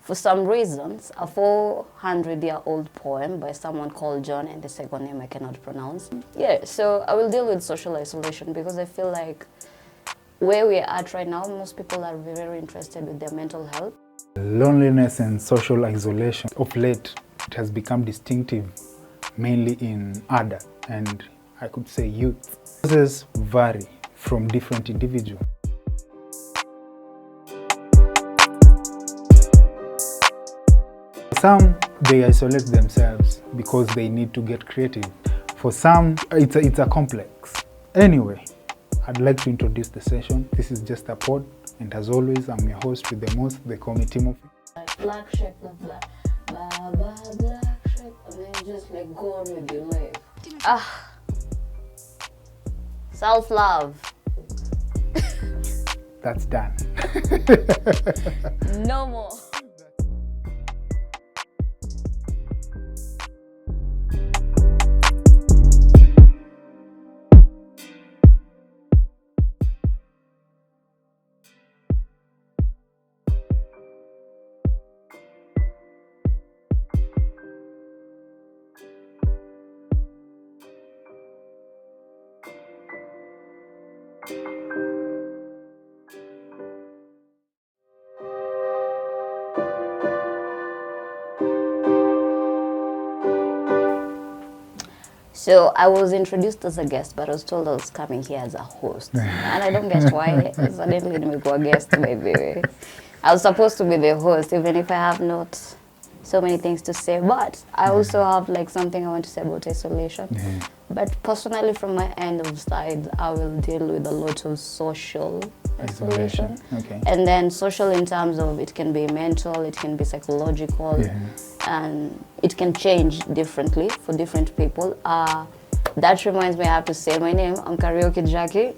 for some reasons, a 400-year-old poem by someone called John, and the second name I cannot pronounce. Yeah, so I will deal with social isolation because I feel like where we are at right now, most people are very interested with their mental health. Loneliness and social isolation of late, it has become distinctive mainly in adult and I could say youth. Causes vary from different individuals. Some, they isolate themselves because they need to get creative. For some, it's a complex. Anyway, I'd like to introduce the session. This is just a pod, and as always, I'm your host with the most, they call me Timothy. Like black shape, black, black shape, and then just like go on with your life. Self-love. That's done. No more. So I was introduced as a guest, but I was told I was coming here as a host. And I don't get why suddenly nimekuwa guest, maybe. I was supposed to be the host, even if I have not so many things to say. But I also have like something I want to say about isolation. But personally, from my end of side, I will deal with a lot of social isolation. Okay. And then social in terms of it can be mental, it can be psychological, and it can change differently for different people. That reminds me, I have to say my name. I'm Kariuki Jackie.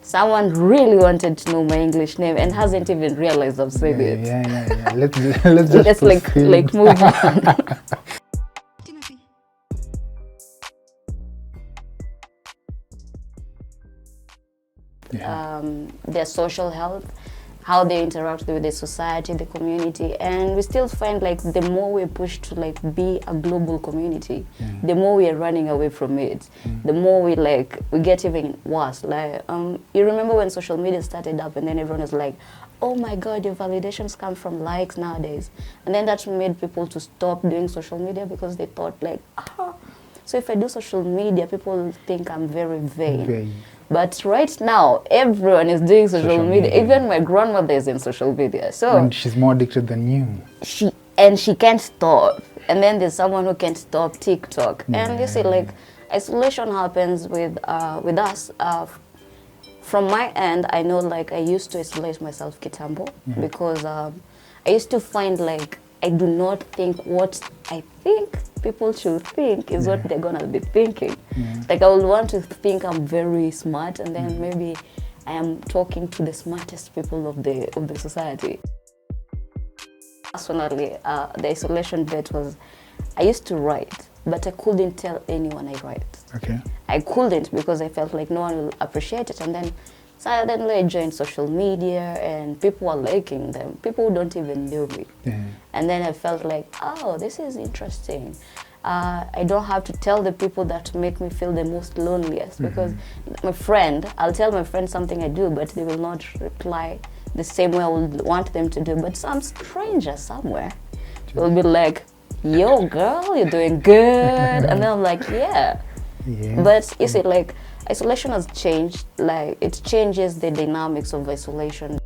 Someone really wanted to know my English name and hasn't even realized I've said it. Yeah. Let's just like move on. Their social health, how they interact with the society, the community, and we still find like the more we push to like be a global community, the more we are running away from it, the more we get even worse. Like you remember when social media started up and then everyone was like, oh my god, your validations come from likes nowadays, and then that made people to stop doing social media because they thought like, so if I do social media, people think I'm very vain. But right now, everyone is doing social media. Even my grandmother is in social media. So and she's more addicted than you. She can't stop. And then there's someone who can't stop TikTok. And you see, like, isolation happens with us. From my end, I know, like, I used to isolate myself kitambo because I used to find, like, I do not think what I think people should think is what they're gonna be thinking. Like I would want to think I'm very smart, and then maybe I am talking to the smartest people of the society. Personally, the isolation bit was I used to write, but I couldn't tell anyone I write. Okay. I couldn't because I felt like no one will appreciate it, and then suddenly I joined social media and people are liking them. People who don't even know me. And then I felt like, oh, this is interesting. I don't have to tell the people that make me feel the most loneliest because my friend, I'll tell my friend something I do, but they will not reply the same way I would want them to do. But some stranger somewhere will be like, yo girl, you're doing good. And then I'm like, yeah. But you see, like, isolation has changed. Like, it changes the dynamics of isolation.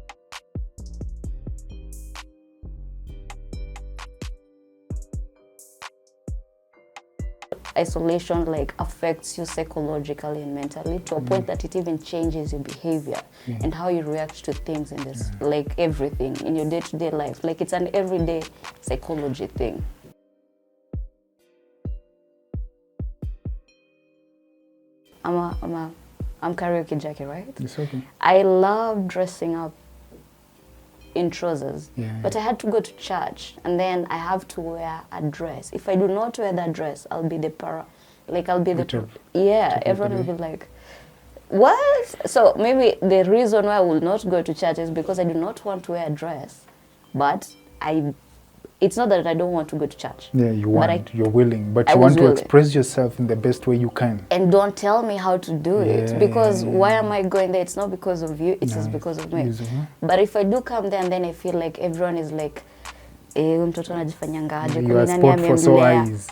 Isolation like affects you psychologically and mentally to a point that it even changes your behavior and how you react to things in this, like everything in your day-to-day life. Like it's an everyday psychology thing. I'm Kariuki Jackie, right? It's okay. I love dressing up in trousers, but I had to go to church, and then I have to wear a dress. If I do not wear that dress, I'll be the everyone will be like, what? So maybe the reason why I will not go to church is because I do not want to wear a dress, but I it's not that I don't want to go to church. Yeah, you want, you're willing, but I you want to willing. express yourself in the best way you can. And don't tell me how to do it, because why am I going there? It's not because of you, it's just because of me. But if I do come there and then I feel like everyone is like, mtoto anajifanyangaje, you are spot for sore eyes.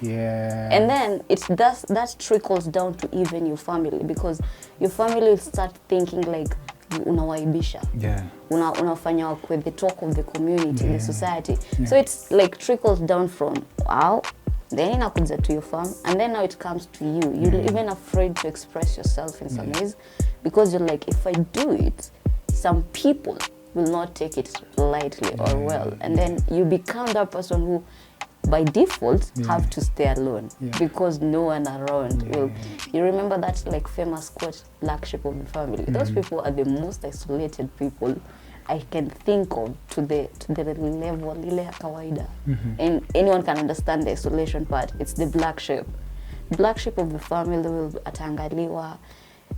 Yeah. And then that trickles down to even your family, because your family will start thinking like unawaibisha. Yeah. Unafanya with the talk of the community, the society. So it's like trickles down from wow, then inakuja to your farm, and then now it comes to you. You're even afraid to express yourself in some ways, because you're like, if I do it, some people will not take it lightly or well, and then you become that person who by default have to stay alone because no one around will. You remember that like famous quote, black sheep of the family? Those people are the most isolated people I can think of to the level ile ya kawaida. And anyone can understand the isolation part. It's the black sheep of the family will atangaliwa,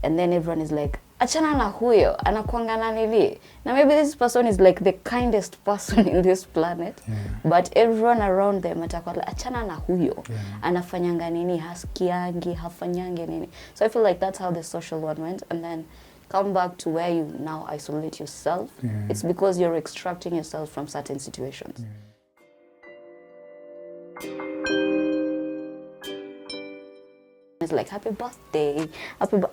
and then everyone is like, achana na huyo, anakuanga na nini. Now maybe this person is like the kindest person in this planet, but everyone around them atakuwa like, achana na huyo, anafanyanga nini, haskiangi, hafanyangi nini. So I feel like that's how the social one went, and then come back to where you now isolate yourself. It's because you're extracting yourself from certain situations. It's like, happy birthday,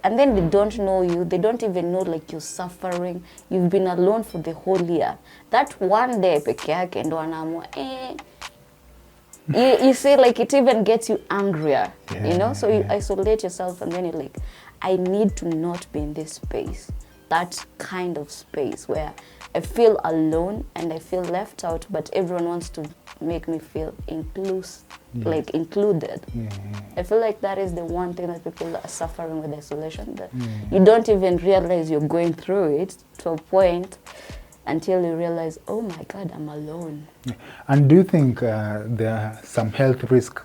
and then they don't know you, they don't even know like you're suffering, you've been alone for the whole year. That one day peke yake ndo anaamua you see, like it even gets you angrier, you know, so you isolate yourself, and then you're like, I need to not be in this space, that kind of space where I feel alone and I feel left out, but everyone wants to make me feel like included. I feel like that is the one thing that people are suffering with isolation, that you don't even realize you're going through it to a point until you realize, oh my God, I'm alone. And do you think there are some health risks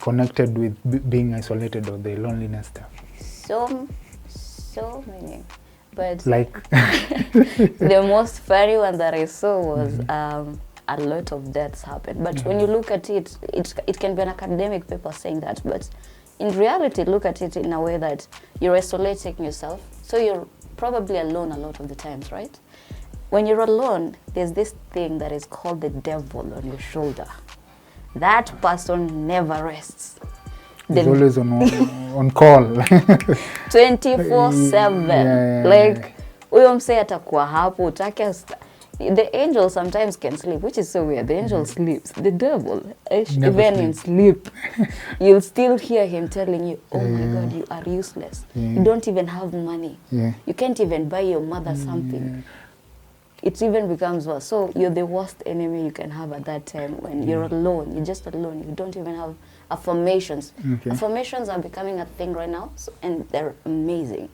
connected with being isolated or the loneliness stuff? So many. But like the most funny one that I saw was a lot of deaths happen. But when you look at it, it can be an academic paper saying that. But in reality, look at it in a way that you're isolating yourself. So you're probably alone a lot of the times, right? When you're alone, there's this thing that is called the devil on your shoulder. That person never rests. He's always on call. 24/7. Like, huyo mse atakuwa hapo, utake. The angel sometimes can sleep, which is so weird. The angel sleeps. The devil, even in sleep, you'll still hear him telling you, oh my God, you are useless. You don't even have money. You can't even buy your mother something. It even becomes worse. So you're the worst enemy you can have at that time when you're alone. You're just alone. You don't even have affirmations. Affirmations are becoming a thing right now, and they're amazing.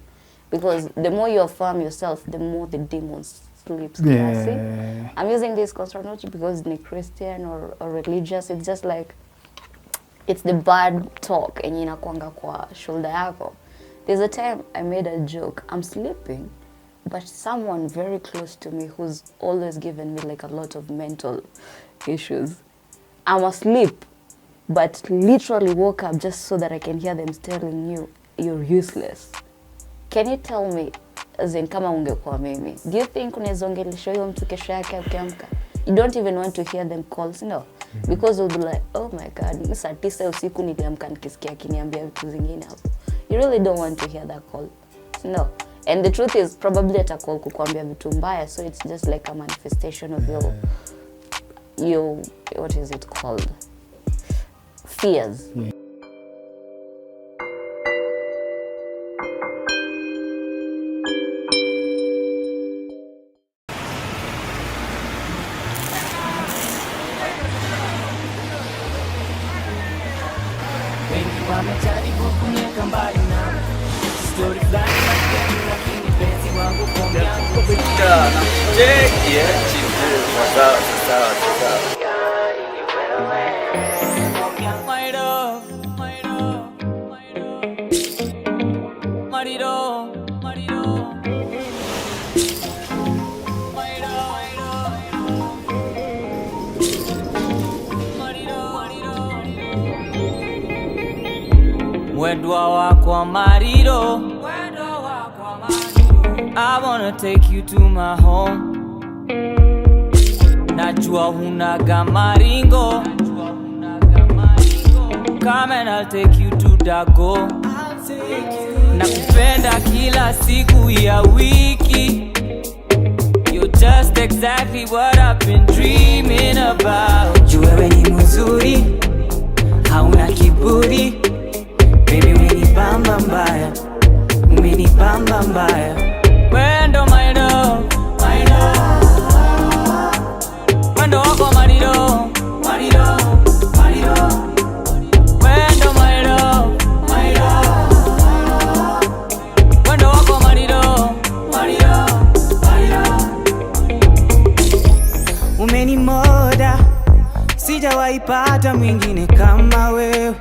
Because the more you affirm yourself, the more the demons sleep. I'm using this construct not because it's Christian or religious. It's just like, it's the bad talk and inakuanga kwa shoulder yako. There's a time I made a joke. I'm sleeping, but someone very close to me who's always given me like a lot of mental issues, I'm asleep, but literally woke up just so that I can hear them telling you, you're useless. Can you tell me, as in kama ungekuwa mimi, do you think unaweza ongelesha huyo mtu kesho yake ukiamka? You don't even want to hear them calls, no? Because you'll be like, oh my God, ni saa 9 usiku niliamka nikisikia akiniambia vitu zingine hapo. You really don't want to hear that call, no? And the truth is, probably atacall kukwambia vitu mbaya, so it's just like a manifestation of your what is it called? Fears. Mwendwa wako marido, I wanna take you to my home. Najua hunaga maringo, come and I'll take you to Dago. Nakupenda kila siku ya wiki. You're just exactly what I've been dreaming about. Juu wewe ni mzuri, hauna kiburi. Baby umenibamba mbaya, umenibamba mbaya. Wendo my love, my love. Wendo wako marido, marido, marido. Wendo my love, my love. Wendo wako marido, marido, marido. Umenimoda, sijawahi pata mwingine kama wewe.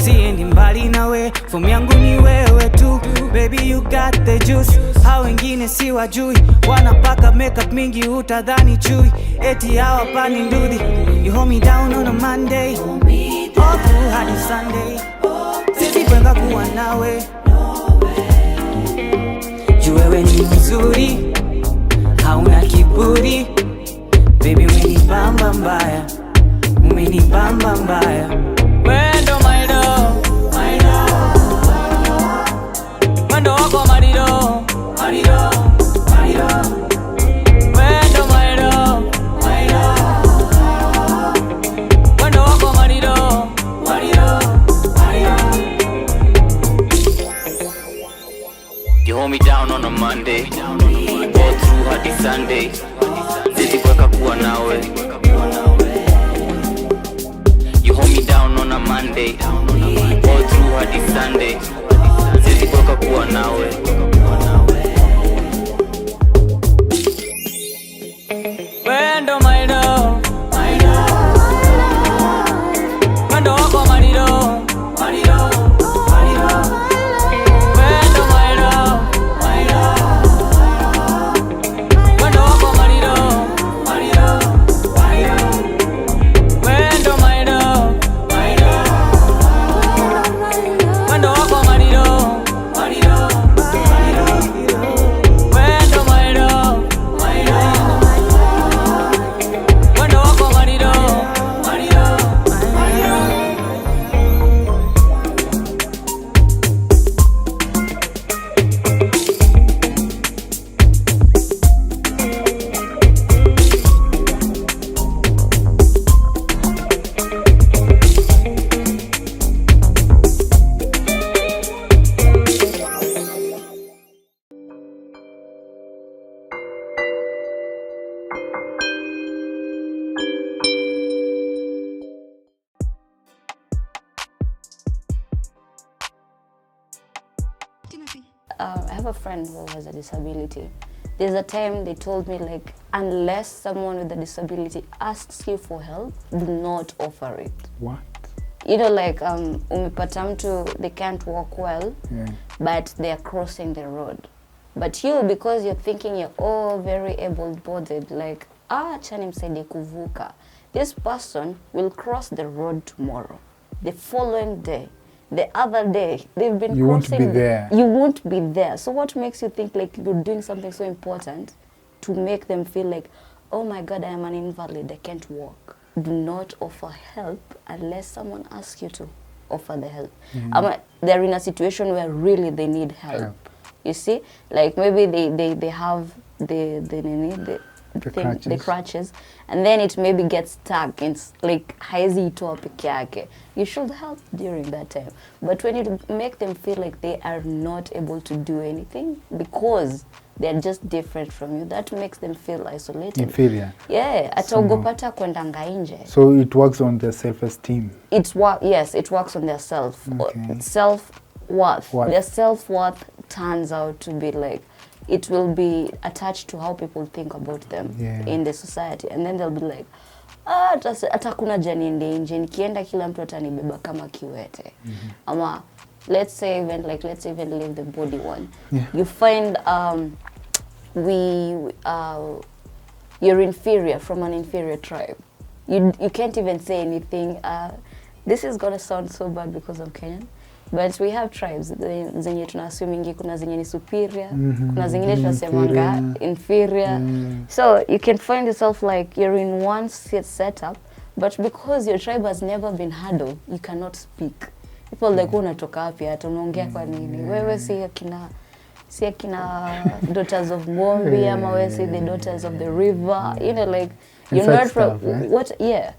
Siendi mbali nawe, fomu yangu ni wewe tu. Baby you got the juice, hao wengine si wajui. Wanapaka makeup mingi utadhani chui. Eti hawa pani ndudi. You hold me down on a Monday, all through hadi Sunday. Sisi kwenga kuwa nawe. Juu wewe ni mzuri, hauna kiburi. Baby umenibamba mbaya, umenibamba mbaya. Wendo my love, my love. Wendo wako marido, marido, marido. Wendo my love, my love. Wendo wako marido, marido, marido. You hold me down on a Monday, all through hadi Sunday. Sisi kweka kuwa nawe. You hold me down on a Monday, all through hadi Sunday. Sisi kweka kuwa nawe. Wendo my love, my love. Wendo wako marido, marido, marido. Wendo my love, my love. Wendo wako marido, marido, marido. Wendo my love, my love. Wendo wako marido, marido, marido. Wendo my love, my love. Wendo wako marido, marido, marido. I have a friend who has a disability. There's a time they told me, like, unless someone with a disability asks you for help, do not offer it. What? You know, like, umepata mtu, they can't walk well, but they are crossing the road. But you, because you're thinking you're all very able-bodied, like, acha nimsaidie kuvuka. This person will cross the road tomorrow, the following day, the other day. They've been You won't crossing. be there. You won't be there. So what makes you think like you're doing something so important to make them feel like, oh my God, I am an invalid, I can't walk? Do not offer help unless someone asks you to offer the help. They're in a situation where really they need help. You see, like maybe they have the crutches, and then it maybe gets stuck. It's like haezi itoa peke yake. You should help during that time. But when you make them feel like they are not able to do anything because they're just different from you, that makes them feel isolated. Inferior. Yeah, ataogopata kwendanga nje. So it works on their self-esteem. Yes, it works on their self-worth. Their self-worth turns out to be like, it will be attached to how people think about them in the society, and then they'll be like, hata kuna jani nje, nikienda kila mtu atanibeba kama kiwete. Ama let's say even leave the body one. You find you're inferior from an inferior tribe. You can't even say anything. This is gonna sound so bad because I'm Kenyan. But we have tribes zenye tunaswimingi, kuna zenye ni superior, kuna zingine tunasemanga inferior. So you can find yourself like you're in one setup, but because your tribe has never been handled, you cannot speak. People like, unatoka wapi hata unaongea kwa nini? Wewe si akina daughters of Ngombe, ama wewe si the daughters of the river, you know, like you're not from what, yeah.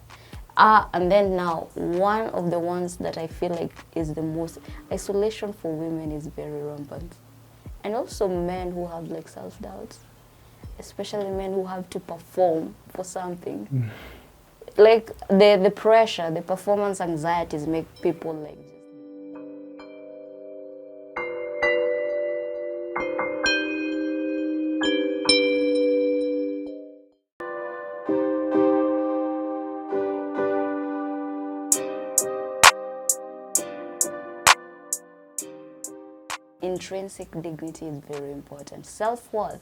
And then now, one of the ones that I feel like is the most, isolation for women is very rampant. And also men who have like self-doubts, especially men who have to perform for something. Like the pressure, the performance anxieties make people like just... Intrinsic dignity is very important. Self-worth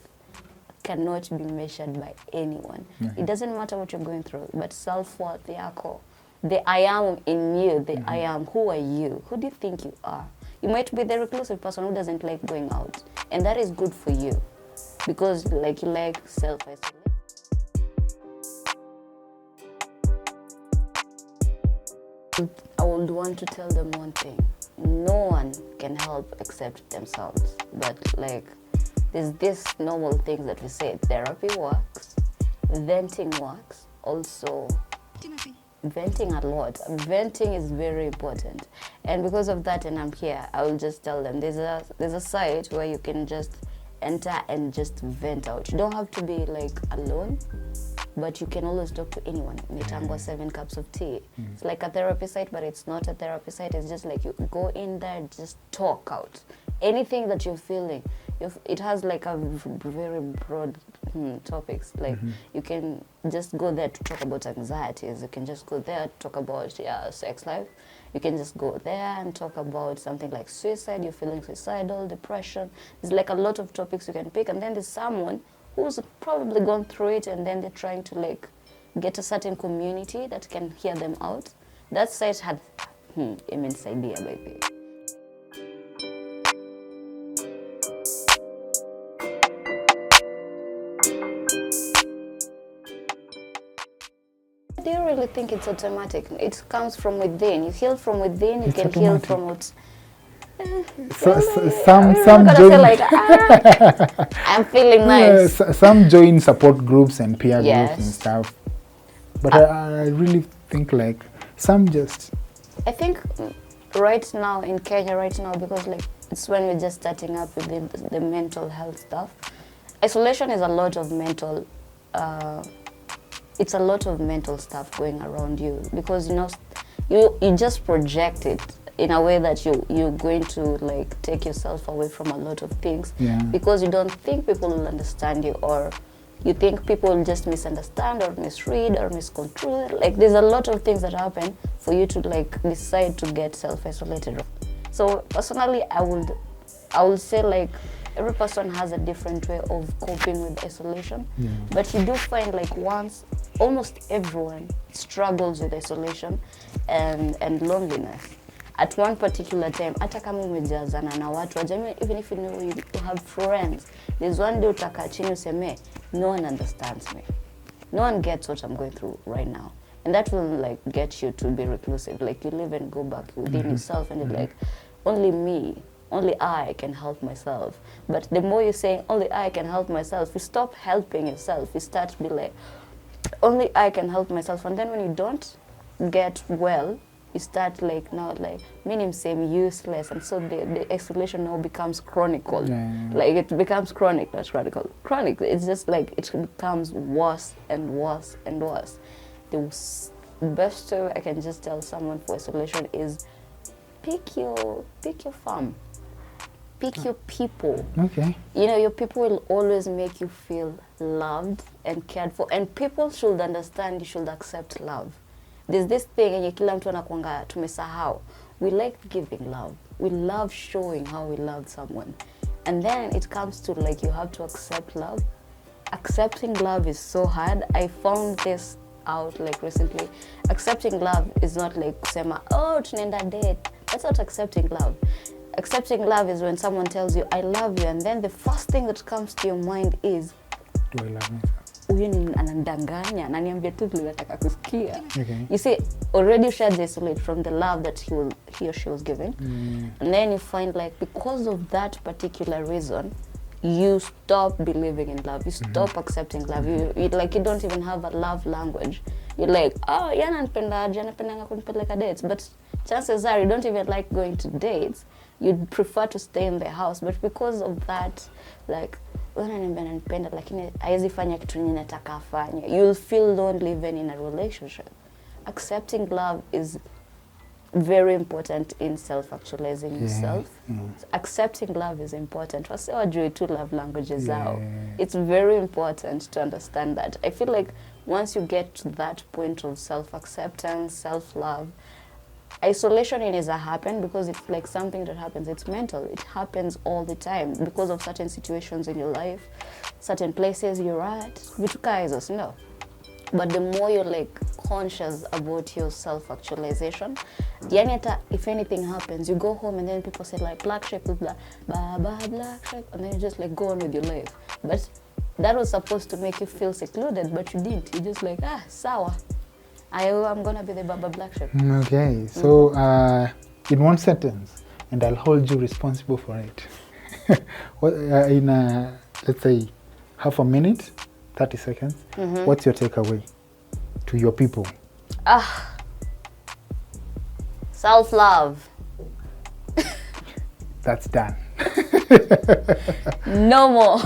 cannot be measured by anyone. It doesn't matter what you're going through, but self-worth, the I am in you, the I am, who are you? Who do you think you are? You might be the reclusive person who doesn't like going out, and that is good for you, because like you like self-isolation. I would want to tell them one thing. No one can help except themselves. But like, there's this normal things that we say. Therapy works, venting works, also venting a lot. Venting is very important. And because of that, and I'm here, I will just tell them there's a site where you can just enter and just vent out. You don't have to be like alone, but you can always talk to anyone. Nitangwa 7 cups of tea. It's like a therapy site, but it's not a therapy site. It's just like you go in there, just talk out. Anything that you're feeling. It has like a very broad topics. Like you can just go there to talk about anxieties. You can just go there to talk about sex life. You can just go there and talk about something like suicide. You're feeling suicidal, depression. There's like a lot of topics you can pick. And then there's someone who's probably gone through it, and then they're trying to like get a certain community that can hear them out. That site had immense idea by the way. Do you really think it's automatic? It comes from within. You heal from within, you can automatic. Heal from what? Some join like, I'm feeling nice. Some join support groups and peer groups and stuff, but I really think like some just. I think right now in Kenya, because like it's when we're just starting up with the mental health stuff. Isolation is a lot of mental. It's a lot of mental stuff going around you, because you just project it in a way that you're going to like take yourself away from a lot of things, because you don't think people will understand you, or you think people will just misunderstand or misread or misconstrue. Like there's a lot of things that happen for you to like decide to get self-isolated. So personally, I would say like every person has a different way of coping with isolation, but you do find like almost everyone struggles with isolation and loneliness. At one particular time, hata kama umejazana na watu wa jamii, even if you know you have friends, there's one day utaka chini useme, no one understands me. No one gets what I'm going through right now. And that will like get you to be reclusive. Like you live and go back within yourself, and you're like, only me, only I can help myself. But the more you're saying, only I can help myself, you stop helping yourself. You start to be like, only I can help myself. And then when you don't get well, you start like now like meaning same useless, and so the isolation now becomes chronical. Like it becomes chronic, not chronical. Chronic. It's just like it becomes worse and worse and worse. The best way I can just tell someone for isolation is pick your farm. Pick your people. Okay. You know, your people will always make you feel loved and cared for, and people should understand, you should accept love. There's this thing yenye kila mtu anakuanga tumesahau. We like giving love. We love showing how we love someone. And then it comes to like you have to accept love. Accepting love is so hard. I found this out like recently, accepting love is not like kusema, oh, tunaenda date. That's not accepting love. Accepting love is when someone tells you, I love you, and then the first thing that comes to your mind is, Do I love myself? huyu ni anandanganya, ananiambia tu vile nataka kusikia. Okay. You see, already you should isolate from the love that he or she was given. And then you find like because of that particular reason, you stop believing in love. You stop accepting love. You like you don't even have a love language. You're like, oh, yana anapendanga kunipeleka dates. But chances are you don't even like going to dates. You'd prefer to stay in the house. But because of that, like, unanipenda lakini haiwezi fanya kitu yenye nataka afanye, you'll feel lonely even in a relationship. Accepting love is very important in self-actualizing yourself. Accepting love is important. Wase wajue tu love languages zao. It's very important to understand that. I feel like once you get to that point of self-acceptance, self-love, isolation inaweza happen because it's like something that happens. It's mental. It happens all the time because of certain situations in your life, certain places you're at. Vitu kaa hizo, no. But the more you're like conscious about your self-actualization, yani hata if anything happens, you go home and then people say like black sheep, blah, blah, blah, black sheep, and then you just like go on with your life. But that was supposed to make you feel secluded, but you didn't. You just like, sawa. I'm gonna be the Baba Black Sheep. Okay, so in one sentence, and I'll hold you responsible for it. In let's say half a minute, 30 seconds, what's your takeaway to your people? Self-love. That's done. No more.